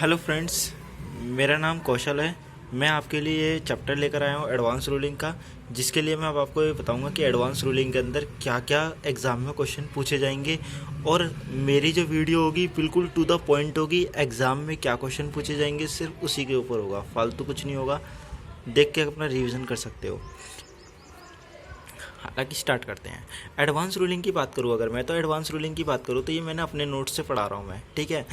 Hello friends, मेरा नाम कौशल है। मैं आपके लिए चैप्टर लेकर आया हूँ एडवांस रूलिंग का, जिसके लिए मैं अब आपको ये बताऊंगा कि एडवांस रूलिंग के अंदर क्या क्या एग्ज़ाम में क्वेश्चन पूछे जाएंगे। और मेरी जो वीडियो होगी बिल्कुल टू द पॉइंट होगी। एग्ज़ाम में क्या क्वेश्चन पूछे जाएंगे सिर्फ उसी के ऊपर होगा, फालतू कुछ नहीं होगा। देख के अपना रिवीजन कर सकते हो। हालांकि स्टार्ट करते हैं। एडवांस रूलिंग की बात करूँ, अगर मैं तो एडवांस रूलिंग की बात करूँ तो ये मैंने अपने नोट्स से पढ़ा रहा हूँ मैं, ठीक है।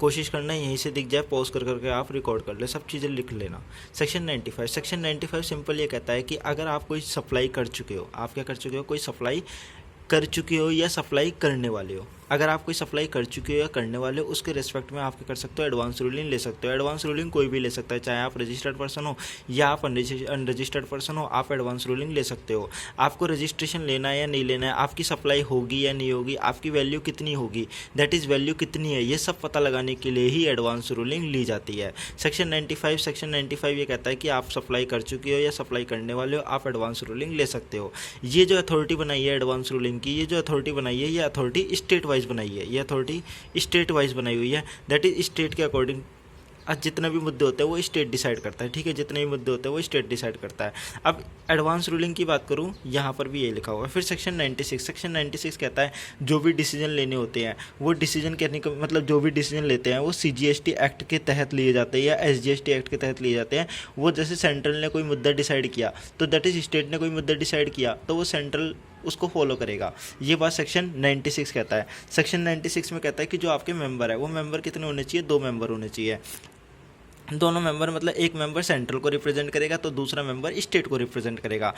कोशिश करना यहीं से दिख जाए, पॉज कर करके आप रिकॉर्ड कर ले, सब चीज़ें लिख लेना। सेक्शन 95 सिंपल ये कहता है कि अगर आप कोई सप्लाई कर चुके हो, आप क्या कर चुके हो, कोई सप्लाई कर चुके हो या सप्लाई करने वाले हो। अगर आप कोई सप्लाई कर चुके हो या करने वाले हो, उसके रिस्पेक्ट में आप क्या कर सकते हो, एडवांस रूलिंग ले सकते हो। एडवांस रूलिंग कोई भी ले सकता है, चाहे आप रजिस्टर्ड पर्सन हो या आप अनरजिस्टर्ड पर्सन हो, आप एडवांस रूलिंग ले सकते हो। आपको रजिस्ट्रेशन लेना है या नहीं लेना है, आपकी सप्लाई होगी या नहीं होगी, आपकी वैल्यू कितनी होगी, दैट इज़ वैल्यू कितनी है, ये सब पता लगाने के लिए ही एडवांस रूलिंग ली जाती है। सेक्शन 95 ये कहता है कि आप सप्लाई कर चुके हो या सप्लाई करने वाले हो, आप एडवांस रूलिंग ले सकते हो। ये जो अथॉरिटी बनाई है एडवांस रूलिंग की, ये जो अथॉरिटी बनाई है, ये अथॉरिटी स्टेट वाइज बनाई है। ये अथॉरिटी स्टेट वाइज बनाई हुई है, दैट इज स्टेट के अकॉर्डिंग। आज जितने भी मुद्दे होते हैं वो स्टेट डिसाइड करता है, ठीक है। जितने भी मुद्दे होते हैं वो स्टेट डिसाइड करता है। अब एडवांस रूलिंग की बात करूँ, यहाँ पर भी ये लिखा हुआ है। फिर सेक्शन 96 कहता है जो भी डिसीजन लेने होते हैं, वो डिसीजन कहने का मतलब जो भी डिसीजन लेते हैं वो CGST एक्ट के तहत लिए जाते हैं या SGST एक्ट के तहत लिए जाते हैं। वो जैसे सेंट्रल ने कोई मुद्दा डिसाइड किया तो दैट इज स्टेट ने कोई मुद्दा डिसाइड किया तो वो सेंट्रल उसको फॉलो करेगा। ये बात सेक्शन 96 कहता है। सेक्शन 96 में कहता है कि जो आपके मेंबर है वो मेंबर कितने होने चाहिए, 2 मेंबर होने चाहिए। दोनों मेंबर मतलब एक मेंबर सेंट्रल को रिप्रेजेंट करेगा तो दूसरा मेंबर स्टेट को रिप्रेजेंट करेगा।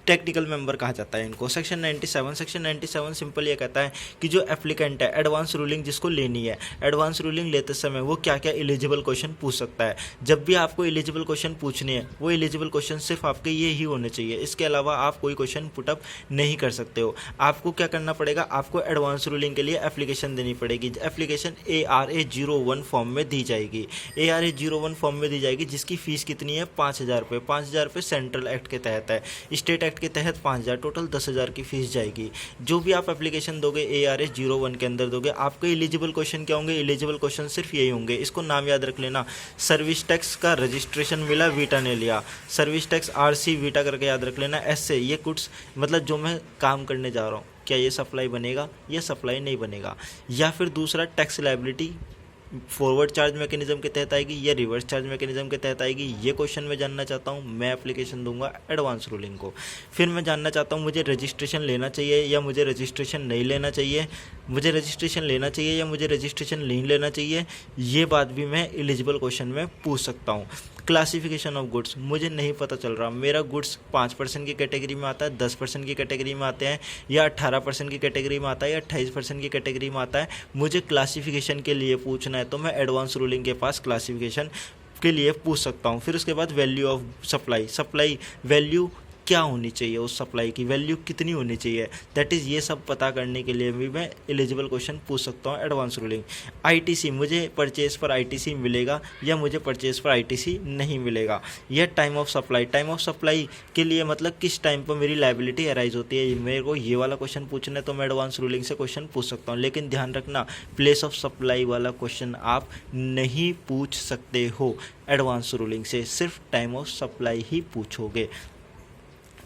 टेक्निकल मेंबर कहा जाता है इनको। सेक्शन 97 सिंपल ये कहता है कि जो एप्लीकेंट है एडवांस रूलिंग जिसको लेनी है, एडवांस रूलिंग लेते समय वो क्या क्या एलिजिबल क्वेश्चन पूछ सकता है। जब भी आपको एलिजिबल क्वेश्चन पूछने हैं, वो एलिजिबल क्वेश्चन सिर्फ आपके ये ही होने चाहिए, इसके अलावा आप कोई क्वेश्चन पुटअप नहीं कर सकते हो। आपको क्या करना पड़ेगा, आपको एडवांस रूलिंग के लिए एप्लीकेशन देनी पड़ेगी। एप्लीकेशन ARA 01 फॉर्म में दी जाएगी। ARA 01 फॉर्म में दी जाएगी, जिसकी फीस कितनी है, 5,000 रुपये। 5,000 रुपये सेंट्रल एक्ट के तहत है, स्टेट एक्ट के तहत 5,000, टोटल 10,000 की फीस जाएगी। जो भी आप एप्लीकेशन दोगे ARA 01 के अंदर दोगे, आपके एलिजिबल क्वेश्चन क्या होंगे, एलिजिबल क्वेश्चन सिर्फ यही होंगे। इसको नाम याद रख लेना। सर्विस टैक्स का रजिस्ट्रेशन मिला, वीटा ने लिया, सर्विस टैक्स RC वीटा करके याद रख लेना। ऐसे ये कुछ मतलब जो मैं काम करने जा रहा हूँ, क्या ये सप्लाई बनेगा या सप्लाई नहीं बनेगा। या फिर दूसरा tax liability forward charge mechanism के तहत आएगी या रिवर्स चार्ज मैकेनिज्म के तहत आएगी, ये क्वेश्चन मैं जानना चाहता हूँ। मैं एप्लीकेशन दूंगा एडवांस रूलिंग को। फिर मैं जानना चाहता हूँ मुझे रजिस्ट्रेशन लेना चाहिए या मुझे रजिस्ट्रेशन नहीं लेना चाहिए, मुझे रजिस्ट्रेशन लेना चाहिए या मुझे रजिस्ट्रेशन नहीं लेना चाहिए। ये बात भी मैं एलिजिबल क्वेश्चन में पूछ सकता हूँ। क्लासिफिकेशन ऑफ गुड्स, मुझे नहीं पता चल रहा मेरा गुड्स 5% की कैटेगरी में आता है, 10% की कैटेगरी में आते हैं, या 18% की कैटेगरी में आता है, या 28% की कैटेगरी में आता है। मुझे क्लासिफिकेशन के लिए पूछना है तो मैं एडवांस रूलिंग के पास क्लासिफिकेशन के लिए पूछ सकता हूँ। फिर उसके बाद वैल्यू ऑफ सप्लाई वैल्यू क्या होनी चाहिए, उस सप्लाई की वैल्यू कितनी होनी चाहिए, दैट इज़ ये सब पता करने के लिए भी मैं एलिजिबल क्वेश्चन पूछ सकता हूँ एडवांस रूलिंग। ITC, मुझे परचेज पर ITC मिलेगा या मुझे परचेज पर ITC नहीं मिलेगा। यह टाइम ऑफ सप्लाई के लिए मतलब किस टाइम पर मेरी लायबिलिटी अराइज होती है, मेरे को ये वाला क्वेश्चन पूछना है तो मैं एडवांस रूलिंग से क्वेश्चन पूछ सकता हूँ। लेकिन ध्यान रखना, प्लेस ऑफ सप्लाई वाला क्वेश्चन आप नहीं पूछ सकते हो एडवांस रूलिंग से, सिर्फ टाइम ऑफ सप्लाई ही पूछोगे।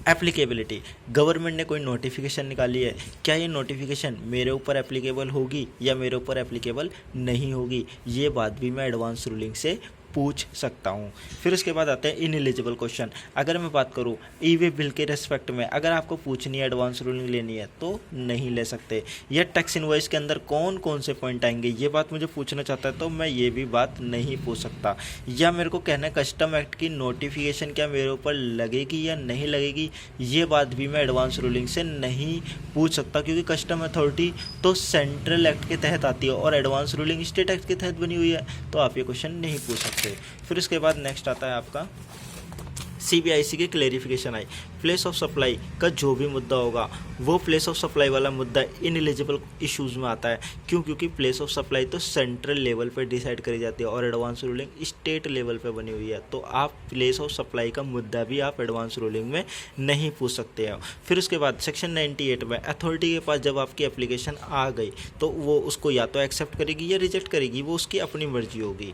एप्लीकेबिलिटी, गवर्नमेंट ने कोई नोटिफिकेशन निकाली है, क्या ये नोटिफिकेशन मेरे ऊपर एप्लीकेबल होगी या मेरे ऊपर एप्लीकेबल नहीं होगी, ये बात भी मैं एडवांस रूलिंग से पूछ सकता हूँ। फिर उसके बाद आते हैं इनएलिजिबल क्वेश्चन। अगर मैं बात करूँ ई-वे बिल के रेस्पेक्ट में, अगर आपको पूछनी है एडवांस रूलिंग लेनी है तो नहीं ले सकते। या टैक्स इनवॉइस के अंदर कौन कौन से पॉइंट आएंगे, ये बात मुझे पूछना चाहता है तो मैं ये भी बात नहीं पूछ सकता। या मेरे को कहना है कस्टम एक्ट की नोटिफिकेशन क्या मेरे ऊपर लगेगी या नहीं लगेगी, ये बात भी मैं एडवांस रूलिंग से नहीं पूछ सकता, क्योंकि कस्टम अथॉरिटी तो सेंट्रल एक्ट के तहत आती है और एडवांस रूलिंग स्टेट एक्ट के तहत बनी हुई है, तो आप ये क्वेश्चन नहीं पूछ सकते। फिर उसके बाद नेक्स्ट आता है आपका सीबीआईसी की clarification I. Place of supply का जो भी मुद्दा होगा वो प्लेस ऑफ सप्लाई वाला मुद्दा इनएलिजिबल इश्यूज़ में आता है। क्यों? क्योंकि प्लेस ऑफ सप्लाई तो सेंट्रल लेवल पे डिसाइड करी जाती है और एडवांस रूलिंग स्टेट लेवल पे बनी हुई है। तो आप प्लेस ऑफ सप्लाई का मुद्दा भी आप एडवांस रूलिंग में नहीं पूछ सकते हैं। फिर उसके बाद सेक्शन 98 में अथॉरिटी के पास जब आपकी एप्लीकेशन आ गई तो वो उसको या तो एक्सेप्ट करेगी या रिजेक्ट करेगी, वो उसकी अपनी मर्जी होगी।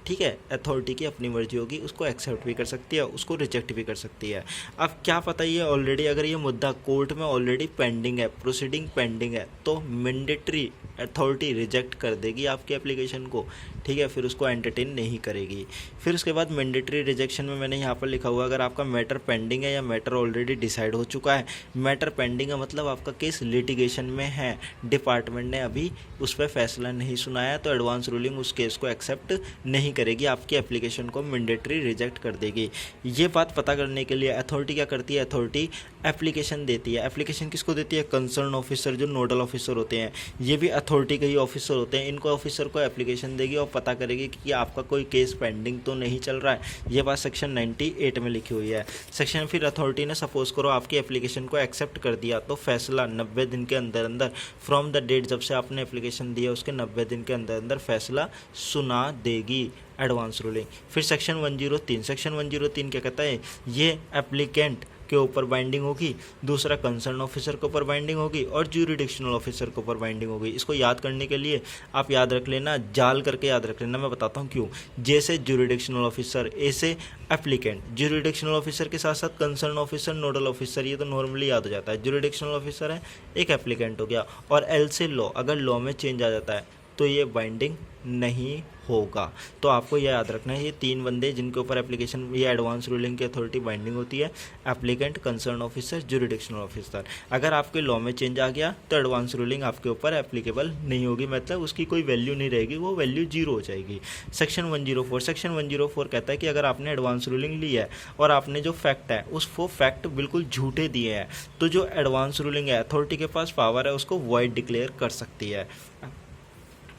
ठीक है, अथॉरिटी की अपनी मर्जी होगी, उसको एक्सेप्ट भी कर सकती है, उसको रिजेक्ट भी कर सकती है। अब क्या पता ये ऑलरेडी अगर ये मुद्दा कोर्ट में ऑलरेडी पेंडिंग है, प्रोसीडिंग पेंडिंग है, तो मैंडेटरी अथॉरिटी रिजेक्ट कर देगी आपकी एप्लीकेशन को। ठीक है, फिर उसको एंटरटेन नहीं करेगी। फिर उसके बाद मैंडेटरी रिजेक्शन में मैंने यहाँ पर लिखा हुआ अगर आपका मैटर पेंडिंग है या मैटर ऑलरेडी डिसाइड हो चुका है। मैटर पेंडिंग है मतलब आपका केस लिटिगेशन में है, डिपार्टमेंट ने अभी उस पर फैसला नहीं सुनाया, तो एडवांस रूलिंग उस केस को एक्सेप्ट नहीं करेगी, आपकी एप्लीकेशन को मैंडेटरी रिजेक्ट कर देगी। ये बात पता करने के लिए अथॉरिटी क्या करती है? अथॉरिटी एप्लीकेशन देती है। एप्लीकेशन किसको देती है? कंसर्न ऑफिसर, जो नोडल ऑफिसर होते हैं, ये भी अथॉरिटी के ही ऑफिसर होते हैं। इनको ऑफिसर को एप्लीकेशन देगी और पता करेगी कि आपका कोई केस पेंडिंग तो नहीं चल रहा है। ये बात सेक्शन 98 में लिखी हुई है। सेक्शन फिर अथॉरिटी ने सपोज करो आपकी एप्लीकेशन को एक्सेप्ट कर दिया, तो फैसला 90 दिन के अंदर अंदर फ्रॉम द डेट जब से आपने एप्लीकेशन दिया उसके 90 दिन के अंदर अंदर फैसला सुना देगी एडवांस रूलिंग। फिर सेक्शन 103, सेक्शन 103 क्या कहता है? ये एप्लीकेंट के ऊपर बाइंडिंग होगी, दूसरा कंसर्न ऑफिसर के ऊपर बाइंडिंग होगी और ज्यूरिडिक्शनल ऑफिसर के ऊपर बाइंडिंग होगी। इसको याद करने के लिए आप याद रख लेना, जाल करके याद रख लेना। मैं बताता हूँ क्यों। जैसे ज्यूरिडिक्शनल ऑफिसर, ऐसे एप्लीकेंट। ज्यूरिडिक्शनल ऑफिसर के साथ साथ कंसर्न ऑफिसर, नोडल ऑफिसर, ये तो नॉर्मली याद हो जाता है। ज्यूरिडिक्शनल ऑफिसर है, एक एप्लीकेंट हो गया। और एल से लॉ, अगर लॉ में चेंज आ जाता है तो ये बाइंडिंग नहीं होगा। तो आपको यह याद रखना है, ये तीन बंदे जिनके ऊपर एप्लीकेशन, ये एडवांस रूलिंग की अथॉरिटी बाइंडिंग होती है, एप्लीकेंट, कंसर्न ऑफिसर, ज्यूरिडिक्शनल ऑफिसर। अगर आपके लॉ में चेंज आ गया तो एडवांस रूलिंग आपके ऊपर एप्लीकेबल नहीं होगी, मतलब उसकी कोई वैल्यू नहीं रहेगी, वो वैल्यू जीरो हो जाएगी। सेक्शन 104, सेक्शन 104 कहता है कि अगर आपने एडवांस रूलिंग ली है और आपने जो फैक्ट है उस वो फैक्ट बिल्कुल झूठे दिए हैं, तो जो एडवांस रूलिंग है अथॉरिटी के पास पावर है उसको वॉइड डिक्लेयर कर सकती है।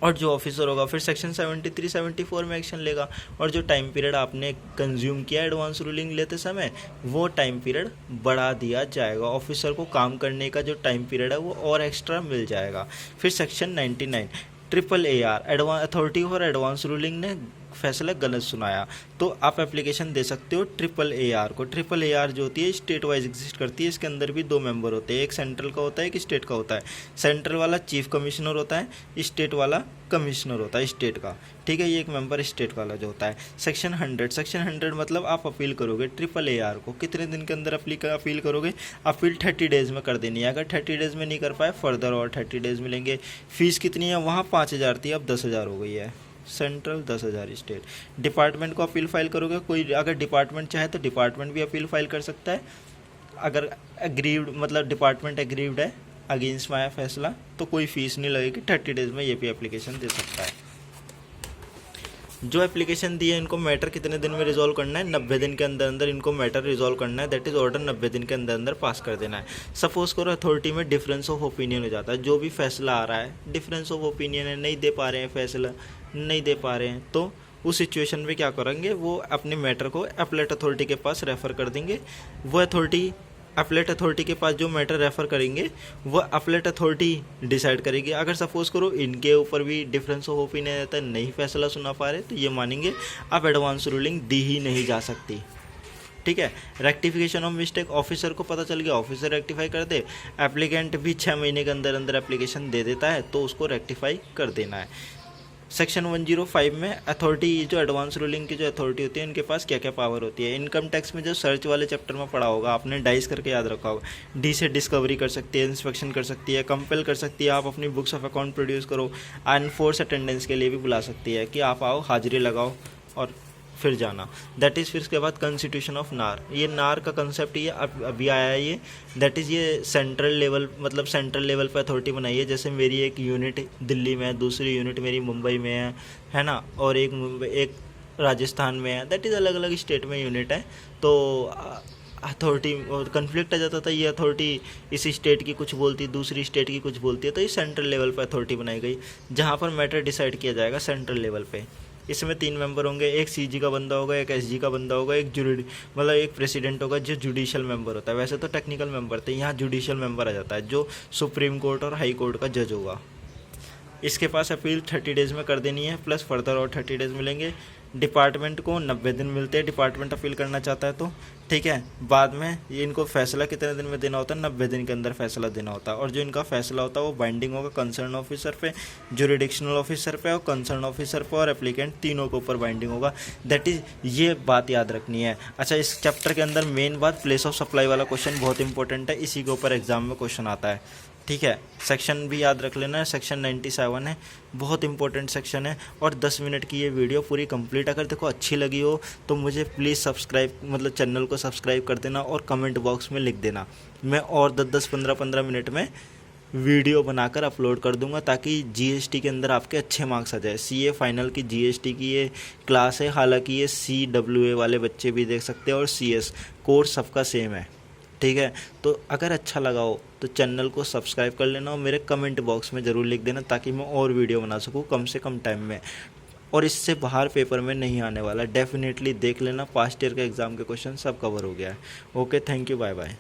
और जो ऑफिसर होगा फिर सेक्शन 73, 74 में एक्शन लेगा। और जो टाइम पीरियड आपने कंज्यूम किया एडवांस रूलिंग लेते समय, वो टाइम पीरियड बढ़ा दिया जाएगा। ऑफिसर को काम करने का जो टाइम पीरियड है वो और एक्स्ट्रा मिल जाएगा। फिर section 99, triple AR, advance authority for advance ruling ने फैसला गलत सुनाया, तो आप एप्लीकेशन दे सकते हो ट्रिपल AR को। ट्रिपल AR जो होती है स्टेट वाइज एग्जिस्ट करती है, इसके अंदर भी दो मेंबर होते हैं, एक सेंट्रल का होता है, एक स्टेट का होता है। सेंट्रल वाला चीफ कमिश्नर होता है, स्टेट वाला कमिश्नर होता है स्टेट का। ठीक है, ये एक मेंबर स्टेट वाला जो होता है। सेक्शन 100, सेक्शन 100 मतलब आप अपील करोगे ट्रिपल AR को, कितने दिन के अंदर अपील करोगे? अपील 30 डेज़ में कर देनी है। अगर 30 डेज़ में नहीं कर पाए फर्दर और 30 डेज़ मिलेंगे। फीस कितनी है? वहाँ 5000 थी, अब 10,000 हो गई है। Central 10,000, state. डिपार्टमेंट को अपील फाइल करोगे, कोई अगर डिपार्टमेंट चाहे तो डिपार्टमेंट भी अपील फाइल कर सकता है। अगर एग्रीव्ड मतलब डिपार्टमेंट एग्रीव्ड है अगेंस्ट माया फैसला, तो कोई फीस नहीं लगेगी, 30 डेज़ में ये भी एप्लीकेशन दे सकता है। जो एप्लीकेशन दी है इनको मैटर कितने दिन में रिजॉल्व करना है? 90 दिन के अंदर अंदर इनको मैटर रिजॉल्व करना है, दैट इज ऑर्डर 90 दिन के अंदर अंदर पास कर देना है। सपोज करो अथॉरिटी में डिफरेंस ऑफ ओपिनियन हो जाता है, जो भी फैसला आ रहा है डिफरेंस ऑफ ओपिनियन है, नहीं दे पा रहे हैं फैसला, नहीं दे पा रहे हैं, तो उस सिचुएशन में क्या करेंगे? वो अपने मैटर को अपीलेट अथॉरिटी के पास रेफ़र कर देंगे। वो अथॉरिटी अपीलेट अथॉरिटी के पास जो मैटर रेफ़र करेंगे वो अपीलेट अथॉरिटी डिसाइड करेगी। अगर सपोज करो इनके ऊपर भी डिफरेंस ऑफ ओपिनियन रहता है, नहीं फैसला सुना पा रहे, तो ये मानेंगे अब एडवांस रूलिंग दी ही नहीं जा सकती। ठीक है, रेक्टिफिकेशन ऑफ मिस्टेक, ऑफिसर को पता चल गया, ऑफिसर रेक्टिफाई कर दे। एप्लीकेंट भी 6 महीने के अंदर अंदर एप्लीकेशन दे देता है, तो उसको रेक्टिफाई कर देना है। सेक्शन 105 में अथॉरिटी, जो एडवांस रूलिंग की जो अथॉरिटी होती है इनके पास क्या क्या पावर होती है? इनकम टैक्स में जो सर्च वाले चैप्टर में पढ़ा होगा आपने, डाइस करके याद रखा होगा। डी से डिस्कवरी कर सकती है, इंस्पेक्शन कर सकती है, कंपेल कर सकती है, आप अपनी बुक्स ऑफ अकाउंट प्रोड्यूस करो, अनफोर्स अटेंडेंस के लिए भी बुला सकती है कि आप आओ, हाजिरी लगाओ और फिर जाना। दैट इज़ फिर उसके बाद कॉन्स्टिट्यूशन ऑफ नार, ये नार का कंसेप्ट ये अभी आया है ये, दैट इज़ ये सेंट्रल लेवल मतलब सेंट्रल लेवल पे अथॉरिटी बनाई है। जैसे मेरी एक यूनिट दिल्ली में है, दूसरी यूनिट मेरी मुंबई में है ना, और एक राजस्थान में है, दैट इज़ अलग अलग स्टेट में यूनिट है। तो अथॉरिटी कन्फ्लिक्ट आ जाता था, ये अथॉरिटी इस स्टेट की कुछ बोलती है, दूसरी स्टेट की कुछ बोलती है, तो ये सेंट्रल लेवल पर अथॉरिटी बनाई गई जहाँ पर मैटर डिसाइड किया जाएगा सेंट्रल लेवल पे। इसमें 3 मेंबर होंगे, एक सीजी का बंदा होगा, एक एसजी का बंदा होगा, एक मतलब एक प्रेसिडेंट होगा जो जुडिशियल मेंबर होता है। वैसे तो टेक्निकल मेंबर थे, यहाँ जुडिशियल मेंबर आ जाता है जो सुप्रीम कोर्ट और हाई कोर्ट का जज होगा। इसके पास अपील 30 डेज़ में कर देनी है, प्लस फर्दर और 30 डेज़ मिलेंगे। डिपार्टमेंट को 90 दिन मिलते हैं, डिपार्टमेंट अपील करना चाहता है तो, ठीक है। बाद में ये इनको फैसला कितने दिन में देना होता है, 90 दिन के अंदर फैसला देना होता है। और जो इनका फैसला होता है वो बाइंडिंग होगा कंसर्न ऑफिसर पे, जुरिडिक्शनल ऑफिसर पे और कंसर्न ऑफिसर पे और एप्लीकेंट, तीनों के ऊपर बाइंडिंग होगा। दैट इज, ये बात याद रखनी है। अच्छा, इस चैप्टर के अंदर मेन बात प्लेस ऑफ सप्लाई वाला क्वेश्चन बहुत इंपॉर्टेंट है, इसी के ऊपर एग्जाम में क्वेश्चन आता है, ठीक है। सेक्शन भी याद रख लेना है, सेक्शन 97 है, बहुत इंपॉर्टेंट सेक्शन है। और 10 मिनट की ये वीडियो पूरी कंप्लीट अगर देखो अच्छी लगी हो तो मुझे प्लीज़ सब्सक्राइब, मतलब चैनल को सब्सक्राइब कर देना और कमेंट बॉक्स में लिख देना। मैं और 10-10, 15-15 मिनट में वीडियो बनाकर अपलोड कर दूंगा ताकि जीएसटी के अंदर आपके अच्छे मार्क्स आ जाए। सीए फाइनल की जीएसटी की ये क्लास है, हालांकि ये CWA वाले बच्चे भी देख सकते हैं और CS कोर्स सबका सेम है, ठीक है। तो अगर अच्छा लगा हो तो चैनल को सब्सक्राइब कर लेना और मेरे कमेंट बॉक्स में ज़रूर लिख देना ताकि मैं और वीडियो बना सकूँ कम से कम टाइम में। और इससे बाहर पेपर में नहीं आने वाला, डेफिनेटली देख लेना, पास्ट ईयर के एग्ज़ाम के क्वेश्चन सब कवर हो गया है। Okay, thank you, bye bye.